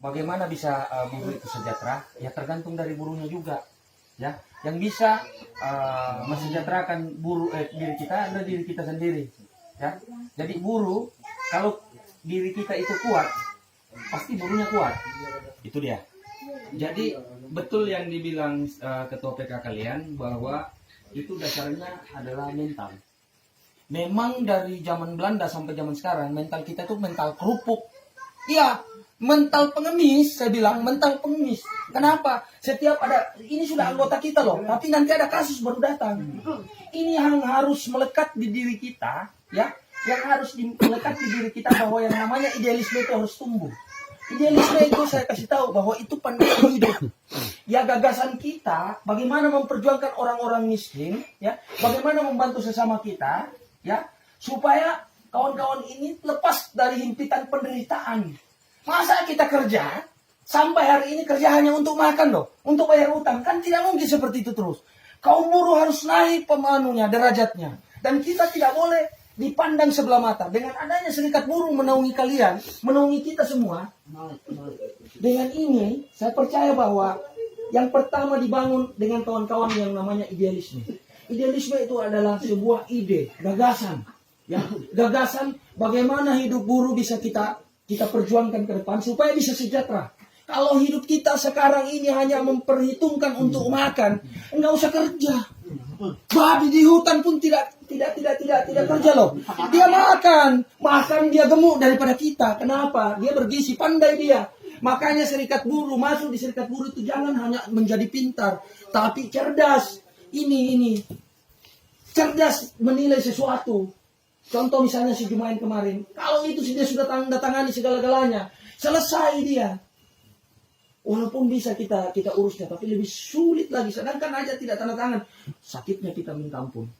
bagaimana bisa buruh itu sejahtera? Ya tergantung dari buruhnya juga, ya. Yang bisa mensejahterakan buruh diri kita adalah diri kita sendiri, ya. Jadi buruh, kalau diri kita itu kuat, pasti buruhnya kuat. Itu dia. Jadi betul yang dibilang ketua PK kalian bahwa itu dasarnya adalah mental. Memang dari zaman Belanda sampai zaman sekarang mental kita itu mental kerupuk. Iya, mental pengemis, saya bilang mental pengemis. Kenapa? Setiap ada, ini sudah anggota kita loh, tapi nanti ada kasus baru datang. Ini yang harus melekat di diri kita, ya, yang harus melekat di diri kita bahwa yang namanya idealisme itu harus tumbuh. Idealisme itu saya kasih tahu bahwa itu pandangan hidup. Ya gagasan kita, bagaimana memperjuangkan orang-orang miskin, ya, bagaimana membantu sesama kita, ya, supaya kawan-kawan ini lepas dari himpitan penderitaan. Masa kita kerja, sampai hari ini kerja hanya untuk makan loh, untuk bayar utang. Kan tidak mungkin seperti itu terus. Kaum buruh harus naik pemanunya, derajatnya. Dan kita tidak boleh dipandang sebelah mata. Dengan adanya serikat buruh menaungi kalian, menaungi kita semua. Dengan ini, saya percaya bahwa yang pertama dibangun dengan kawan-kawan yang namanya idealisme. Idealisme itu adalah sebuah ide, gagasan. Ya, gagasan bagaimana hidup buruh bisa kita perjuangkan ke depan supaya bisa sejahtera. Kalau hidup kita sekarang ini hanya memperhitungkan untuk makan, enggak usah kerja. Babi di hutan pun tidak kerja loh. Dia makan dia gemuk daripada kita. Kenapa? Dia bergizi, pandai dia. Makanya serikat buruh, masuk di serikat buruh itu jangan hanya menjadi pintar, tapi cerdas. Ini cerdas menilai sesuatu. Contoh misalnya si Jumain kemarin, kalau itu dia sudah tanda tangani segala-galanya, selesai dia. Walaupun bisa kita urusnya, tapi lebih sulit lagi. Sedangkan aja tidak tanda tangan, sakitnya kita minta ampun.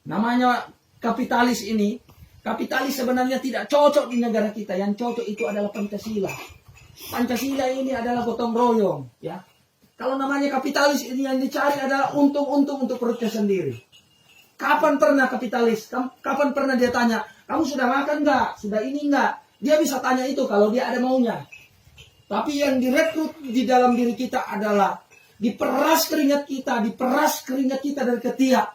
Namanya kapitalis ini, kapitalis sebenarnya tidak cocok di negara kita. Yang cocok itu adalah Pancasila. Pancasila ini adalah gotong royong, ya. Kalau namanya kapitalis ini yang dicari adalah untung untuk perutnya sendiri. Kapan pernah kapitalis? Kapan pernah dia tanya, kamu sudah makan nggak? Sudah ini nggak? Dia bisa tanya itu kalau dia ada maunya. Tapi yang direkrut di dalam diri kita adalah diperas keringat kita dari ketiak.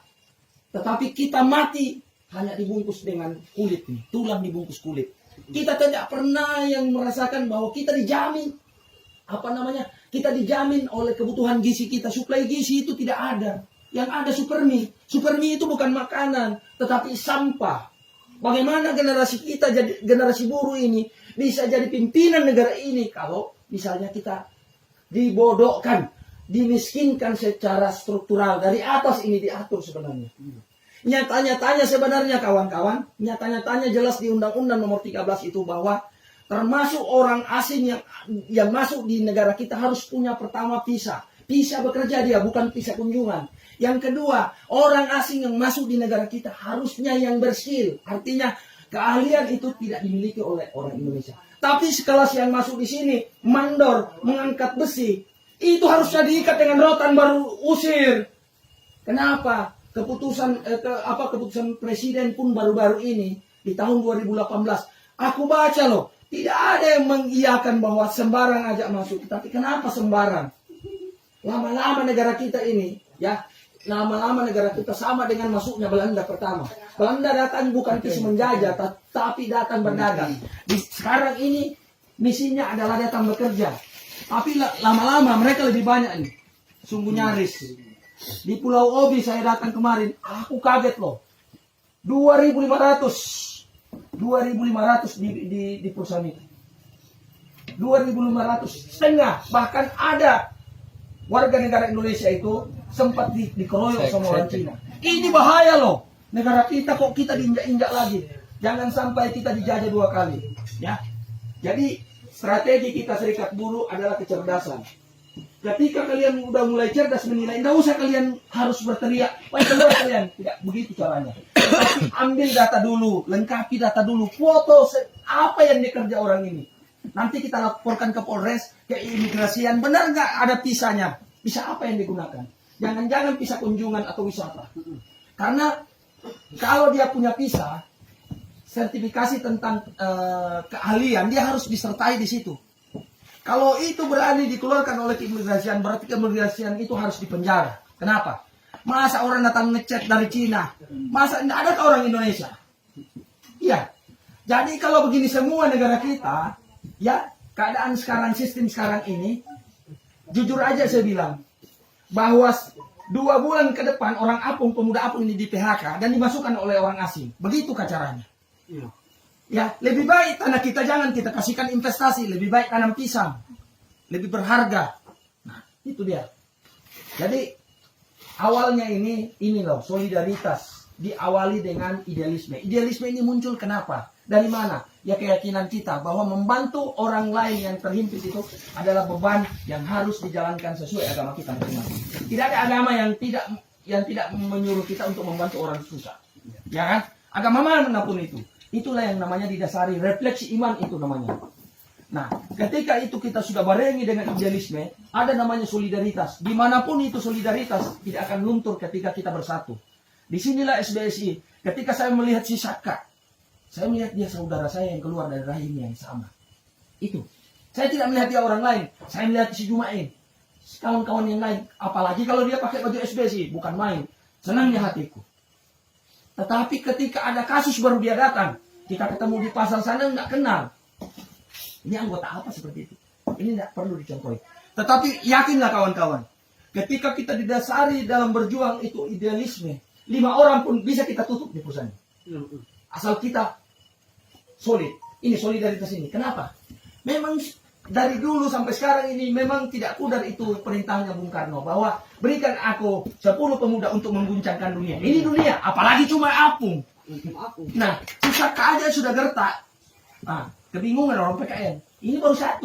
Tetapi kita mati hanya dibungkus dengan kulit, tulang dibungkus kulit. Kita tidak pernah yang merasakan bahwa kita dijamin, kita dijamin oleh kebutuhan gizi kita. Suplai gizi itu tidak ada. Yang ada supermi. Supermi itu bukan makanan, tetapi sampah. Bagaimana generasi kita, generasi buruh ini bisa jadi pimpinan negara ini kalau misalnya kita dibodohkan, dimiskinkan secara struktural. Dari atas ini diatur sebenarnya. Nyata-nyatanya sebenarnya kawan-kawan, nyata-nyatanya jelas di Undang-Undang nomor 13 itu bahwa termasuk orang asing yang masuk di negara kita harus punya pertama visa. Visa bekerja dia, bukan visa kunjungan. Yang kedua, orang asing yang masuk di negara kita harusnya yang berskill. Artinya keahlian itu tidak dimiliki oleh orang Indonesia. Tapi sekelas yang masuk di sini, mandor, mengangkat besi, itu harusnya diikat dengan rotan baru usir. Kenapa? Keputusan presiden pun baru-baru ini di tahun 2018. Aku baca loh, tidak ada yang mengiyakan bahwa sembarang aja masuk. Tapi kenapa sembarang? Lama-lama negara kita ini, ya, lama-lama negara kita sama dengan masuknya Belanda pertama. Belanda datang bukan visi menjajah, tapi datang berdagang. Sekarang ini misinya adalah datang bekerja. Tapi lama-lama mereka lebih banyak nih. Sungguh nyaris. Di Pulau Obi saya datang kemarin, aku kaget loh. 2.500 di perusahaan itu. 2.500 setengah, bahkan ada warga negara Indonesia itu sempat dikeroyok sama orang Cina. Ini bahaya loh. Negara kita kok kita diinjak-injak lagi. Jangan sampai kita dijajah 2 kali. Ya. Jadi strategi kita serikat buruh adalah kecerdasan. Ketika kalian udah mulai cerdas menilai, tidak usah kalian harus berteriak, keluar kalian. Tidak begitu caranya. Tetapi ambil data dulu, lengkapi data dulu, foto apa yang dikerja orang ini. Nanti kita laporkan ke Polres, ke imigrasian, benar nggak ada visanya? Visa apa yang digunakan? Jangan-jangan visa kunjungan atau wisata. Karena kalau dia punya visa, sertifikasi tentang keahlian, dia harus disertai di situ. Kalau itu berani dikeluarkan oleh keimigrasian, berarti keimigrasian itu harus dipenjara. Kenapa? Masa orang datang ngecek dari Cina? Masa tidak ada orang Indonesia? Iya. Jadi kalau begini semua negara kita, ya keadaan sekarang, sistem sekarang ini, jujur aja saya bilang, bahwa 2 bulan ke depan orang Apung, pemuda Apung ini di PHK dan dimasukkan oleh orang asing. Begitu caranya. Ya, lebih baik tanah kita jangan kita kasihkan investasi, lebih baik tanam pisang, lebih berharga. Nah, itu dia. Jadi awalnya ini loh, solidaritas diawali dengan idealisme. Idealisme ini muncul kenapa? Dari mana? Ya keyakinan kita bahwa membantu orang lain yang terhimpit itu adalah beban yang harus dijalankan sesuai agama kita masing-masing. Tidak ada agama yang tidak menyuruh kita untuk membantu orang susah. Ya kan? Agama mana pun itu. Itulah yang namanya didasari refleksi iman itu namanya. Nah, ketika itu kita sudah barengi dengan idealisme, ada namanya solidaritas. Dimanapun itu solidaritas tidak akan luntur ketika kita bersatu. Disinilah SBSI. Ketika saya melihat si Saka, saya melihat dia saudara saya yang keluar dari rahim yang sama. Itu. Saya tidak melihat dia orang lain. Saya melihat si Jumain. Kawan-kawan yang lain. Apalagi kalau dia pakai baju SBSI. Bukan main. Senangnya hatiku. Tetapi ketika ada kasus baru dia datang, kita ketemu di pasar sana nggak kenal. Ini anggota apa seperti itu? Ini nggak perlu dicontohi. Tetapi yakinlah kawan-kawan, ketika kita didasari dalam berjuang itu idealisme, 5 orang pun bisa kita tutup di perusahaan. Asal kita solid. Ini solidaritas ini. Kenapa? Memang dari dulu sampai sekarang ini memang tidak pudar itu perintahnya Bung Karno bahwa berikan aku 10 pemuda untuk mengguncangkan dunia. Ini dunia, apalagi cuma Apung. Nah, Saka aja sudah gertak. Nah, kebingungan orang PKN. Ini baru 1.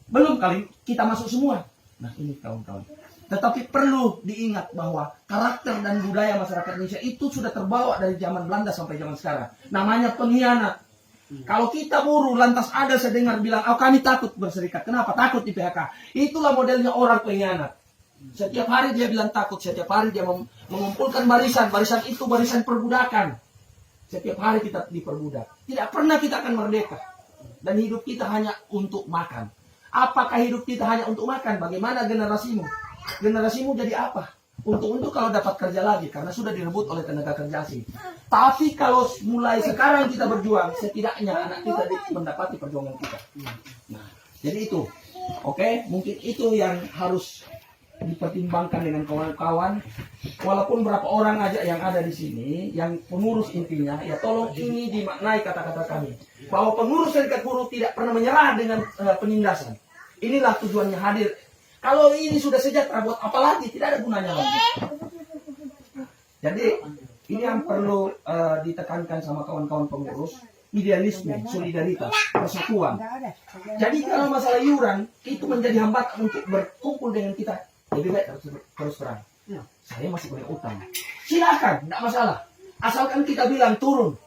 Belum kali kita masuk semua. Nah, ini kawan-kawan. Tetapi perlu diingat bahwa karakter dan budaya masyarakat Indonesia itu sudah terbawa dari zaman Belanda sampai zaman sekarang. Namanya pengkhianat. Kalau kita buruh lantas ada saya dengar bilang, oh kami takut berserikat. Kenapa? Takut di PHK. Itulah modelnya orang pengkhianat. Setiap hari dia bilang takut. Setiap hari dia mengumpulkan barisan. Barisan itu barisan perbudakan. Setiap hari kita diperbudak. Tidak pernah kita akan merdeka. Dan hidup kita hanya untuk makan. Apakah hidup kita hanya untuk makan? Bagaimana generasimu? Generasimu jadi apa? Untuk kalau dapat kerja lagi karena sudah direbut oleh tenaga kerja asing. Tapi kalau mulai sekarang kita berjuang, setidaknya anak kita mendapati perjuangan kita. Nah, jadi itu. Oke, mungkin itu yang harus dipertimbangkan dengan kawan-kawan. Walaupun berapa orang aja yang ada di sini, yang pengurus intinya, ya tolong ini dimaknai kata-kata kami. Bahwa pengurus serikat buruh tidak pernah menyerah dengan penindasan. Inilah tujuannya hadir. Kalau ini sudah sejahtera, buat apa lagi? Tidak ada gunanya lagi. Jadi ini yang perlu ditekankan sama kawan-kawan pengurus, idealisme, solidaritas, persatuan. Jadi kalau masalah iuran itu menjadi hambatan untuk berkumpul dengan kita, lebih baik terus terang. Saya masih punya utang. Silakan, tidak masalah. Asalkan kita bilang turun.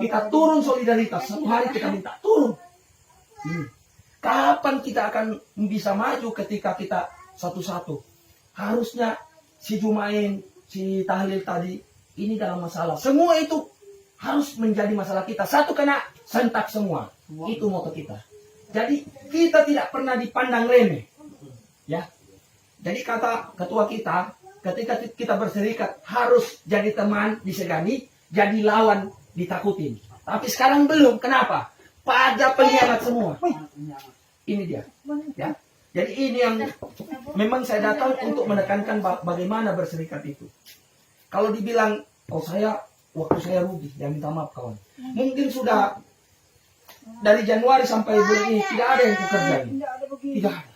Kita turun solidaritas. 1 hari kita minta turun. Kapan kita akan bisa maju ketika kita satu-satu? Harusnya si Jumain, si Tahlil tadi, ini dalam masalah. Semua itu harus menjadi masalah kita. Satu kena, sentak semua. Itu moto kita. Jadi kita tidak pernah dipandang remeh. Ya. Jadi kata ketua kita, ketika kita berserikat harus jadi teman disegani, jadi lawan ditakutin. Tapi sekarang belum. Kenapa? Pada pengkhianat semua. Ini dia. Ya. Jadi ini yang memang saya datang untuk menekankan bagaimana berserikat itu. Kalau dibilang, oh waktu saya rugi, ya minta maaf kawan. Mungkin sudah dari Januari sampai bulan ini tidak ada yang kukerjain. Tidak ada.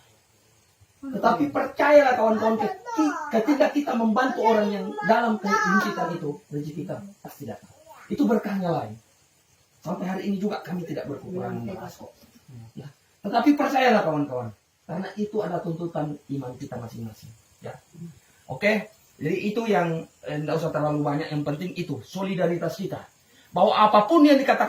Tetapi percayalah kawan-kawan, ketika kita membantu orang yang dalam kehidupan itu, rezeki kita pasti datang. Itu berkahnya lain. Sampai hari ini juga kami tidak berkekurangan beras kok. Ya. Tetapi percayalah kawan-kawan, karena itu ada tuntutan iman kita masing-masing. Ya, oke. Jadi itu yang tidak usah terlalu banyak. Yang penting itu solidaritas kita. Bahwa apapun yang dikatakan